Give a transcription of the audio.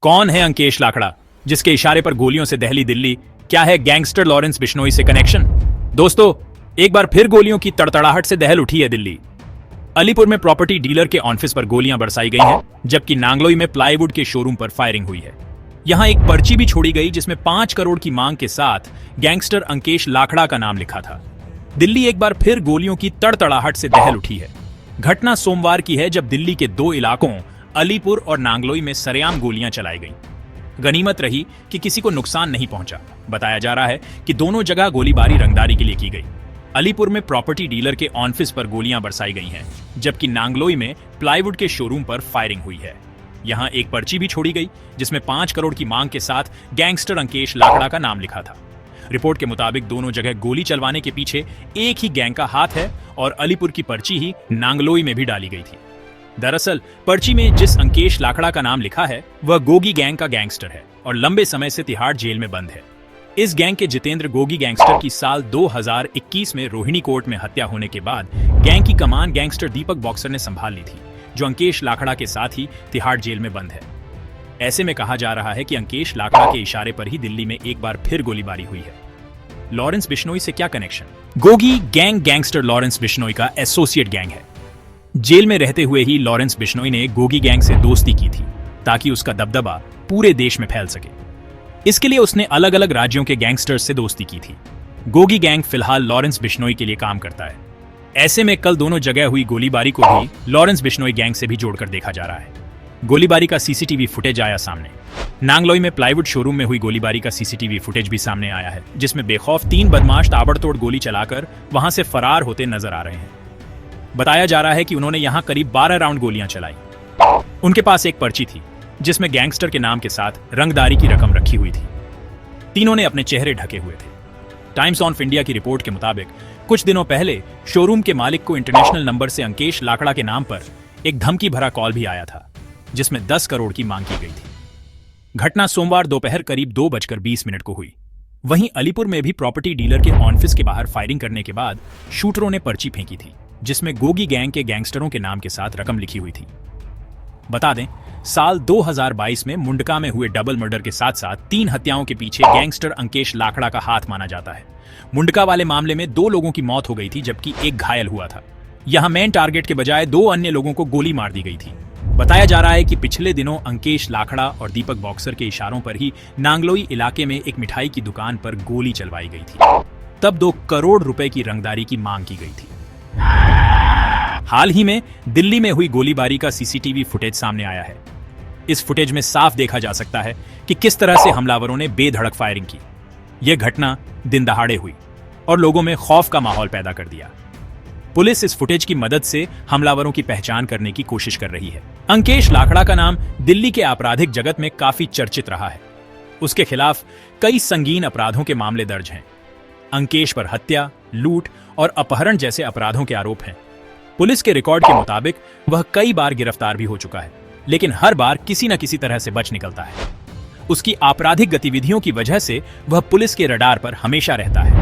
कौन है अंकेश लाखड़ा, जिसके इशारे पर गोलियों से दहली दिल्ली? क्या है गैंगस्टर लॉरेंस बिश्नोई से कनेक्शन? दोस्तों, एक बार फिर गोलियों की तड़तड़ाहट से दहल उठी है दिल्ली। अलीपुर में प्रॉपर्टी डीलर के ऑफिस पर गोलियां बरसाई गई हैं, जबकि नांगलोई में प्लाईवुड के शोरूम पर फायरिंग हुई है। यहां एक पर्ची भी छोड़ी गई जिसमें 5 करोड़ की मांग के साथ गैंगस्टर अंकेश लाखड़ा का नाम लिखा था। दिल्ली एक बार फिर गोलियों की तड़तड़ाहट से दहल उठी है। घटना सोमवार की है, जब दिल्ली के 2 इलाकों अलीपुर और नांगलोई में सरेआम गोलियां चलाई गईं। गनीमत रही कि किसी को नुकसान नहीं पहुंचा। बताया जा रहा है कि दोनों जगह गोलीबारी रंगदारी के लिए की गई। अलीपुर में प्रॉपर्टी डीलर के ऑफिस पर गोलियां बरसाई गई हैं, जबकि नांगलोई में प्लाईवुड के शोरूम पर फायरिंग हुई है। यहां एक पर्ची भी छोड़ी गई जिसमें 5 करोड़ की मांग के साथ गैंगस्टर अंकेश लाखड़ा का नाम लिखा था। रिपोर्ट के मुताबिक दोनों जगह गोली चलवाने के पीछे एक ही गैंग का हाथ है और अलीपुर की पर्ची ही नांगलोई में भी डाली गई थी। दरअसल पर्ची में जिस अंकेश लाखड़ा का नाम लिखा है वह गोगी गैंग का गैंगस्टर है और लंबे समय से तिहाड़ जेल में बंद है। इस गैंग के जितेंद्र गोगी गैंगस्टर की साल 2021 में रोहिणी कोर्ट में हत्या होने के बाद गैंग की कमान गैंगस्टर दीपक बॉक्सर ने संभाल ली थी, जो अंकेश लाखड़ा के साथ ही तिहाड़ जेल में बंद है। ऐसे में कहा जा रहा है कि अंकेश लाखड़ा के इशारे पर ही दिल्ली में एक बार फिर गोलीबारी हुई है। लॉरेंस बिश्नोई से क्या connection? Gogi gang gangster Lawrence Bishnoi का एसोसिएट गैंग है। जेल में रहते हुए ही लॉरेंस बिश्नोई ने गोगी गैंग से दोस्ती की थी ताकि उसका दबदबा पूरे देश में फैल सके। इसके लिए उसने अलग अलग राज्यों के गैंगस्टर्स से दोस्ती की थी। गोगी गैंग फिलहाल लॉरेंस बिश्नोई के लिए काम करता है। ऐसे में कल दोनों जगह हुई गोलीबारी को भी लॉरेंस बिश्नोई गैंग से भी जोड़कर देखा जा रहा है। गोलीबारी का सीसीटीवी फुटेज आया सामने। नांगलोई में प्लाईवुड शोरूम में हुई गोलीबारी का सीसीटीवी फुटेज भी सामने आया है, जिसमें बेखौफ 3 बदमाश ताबड़तोड़ गोली चलाकर वहां से फरार होते नजर आ रहे हैं। बताया जा रहा है कि उन्होंने यहां करीब 12 राउंड गोलियां चलाई। उनके पास एक पर्ची थी जिसमें गैंगस्टर के नाम के साथ रंगदारी की रकम रखी हुई थी। तीनों ने अपने चेहरे ढके हुए थे। टाइम्स ऑफ इंडिया की रिपोर्ट के मुताबिक कुछ दिनों पहले शोरूम के मालिक को इंटरनेशनल नंबर से अंकेश लाखड़ा के नाम पर एक धमकी भरा कॉल भी आया था, जिसमें 10 करोड़ की मांग की गई थी। घटना सोमवार दोपहर करीब 2:20 को हुई। वहीं अलीपुर में भी प्रॉपर्टी डीलर के ऑफिस के बाहर फायरिंग करने के बाद शूटरों ने पर्ची फेंकी थी जिसमें गोगी गैंग के गैंगस्टरों के नाम के साथ रकम लिखी हुई थी। बता दें, साल 2022 में मुंडका में हुए डबल मर्डर के साथ साथ 3 हत्याओं के पीछे गैंगस्टर अंकेश लाखड़ा का हाथ माना जाता है। मुंडका वाले मामले में 2 लोगों की मौत हो गई थी, जबकि एक घायल हुआ था। यहां मेन टारगेट के बजाय 2 अन्य लोगों को गोली मार दी गई थी। बताया जा रहा है कि पिछले दिनों अंकेश लाखड़ा और दीपक बॉक्सर के इशारों पर ही नांगलोई इलाके में एक मिठाई की दुकान पर गोली चलवाई गई थी। तब 2 करोड़ रुपए की रंगदारी की मांग की गई थी। हाल ही में दिल्ली में हुई गोलीबारी का सीसीटीवी फुटेज सामने आया है। इस फुटेज में साफ देखा जा सकता है कि किस तरह से हमलावरों ने बेधड़क फायरिंग की। यह घटना दिन दहाड़े हुई और लोगों में खौफ का माहौल पैदा कर दिया। पुलिस इस फुटेज की मदद से हमलावरों की पहचान करने की कोशिश कर रही है। अंकेश लाखड़ा का नाम दिल्ली के आपराधिक जगत में काफी चर्चित रहा है। उसके खिलाफ कई संगीन अपराधों के मामले दर्ज हैं। अंकेश पर हत्या, लूट और अपहरण जैसे अपराधों के आरोप हैं। पुलिस के रिकॉर्ड के मुताबिक वह कई बार गिरफ्तार भी हो चुका है, लेकिन हर बार किसी न किसी तरह से बच निकलता है। उसकी आपराधिक गतिविधियों की वजह से वह पुलिस के रडार पर हमेशा रहता है।